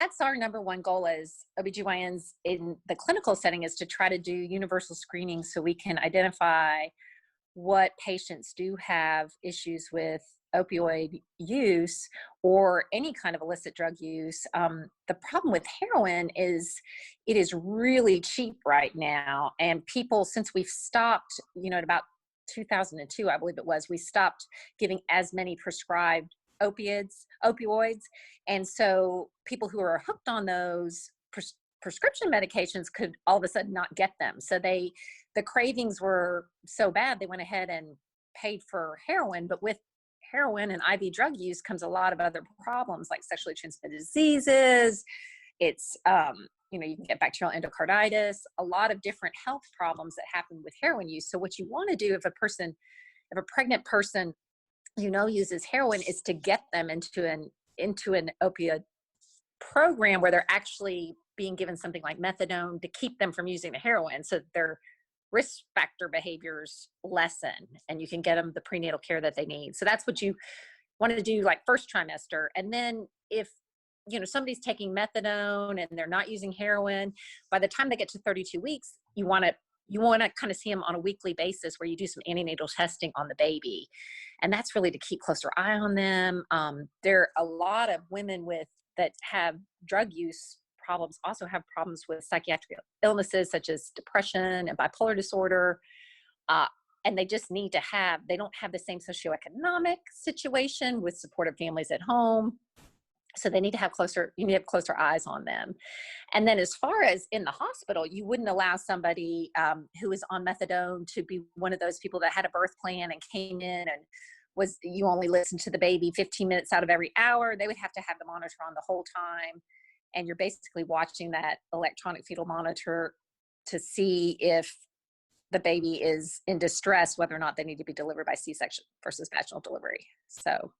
that's our number one goal as OBGYNs in the clinical setting, is to try to do universal screening so we can identify what patients do have issues with opioid use or any kind of illicit drug use. The problem with heroin is it is really cheap right now. And people, since we've stopped, at about 2002, I believe it was, we stopped giving as many prescribed opioids. And so people who are hooked on those prescription medications could all of a sudden not get them. So the cravings were so bad, they went ahead and paid for heroin. But with heroin and IV drug use comes a lot of other problems like sexually transmitted diseases. It's, you can get bacterial endocarditis, a lot of different health problems that happen with heroin use. So what you want to do if a pregnant person, uses heroin, is to get them into an opioid program where they're actually being given something like methadone to keep them from using the heroin, so their risk factor behaviors lessen and you can get them the prenatal care that they need. So that's what you want to do, like first trimester. And then if somebody's taking methadone and they're not using heroin, by the time they get to 32 weeks, you want to kind of see them on a weekly basis where you do some antenatal testing on the baby. And that's really to keep closer eye on them. There are a lot of women that have drug use problems also have problems with psychiatric illnesses such as depression and bipolar disorder. And they just need to they don't have the same socioeconomic situation with supportive families at home. So you need to have closer eyes on them. And then as far as in the hospital, you wouldn't allow somebody who is on methadone to be one of those people that had a birth plan and came in and you only listened to the baby 15 minutes out of every hour. They would have to have the monitor on the whole time. And you're basically watching that electronic fetal monitor to see if the baby is in distress, whether or not they need to be delivered by C-section versus vaginal delivery. So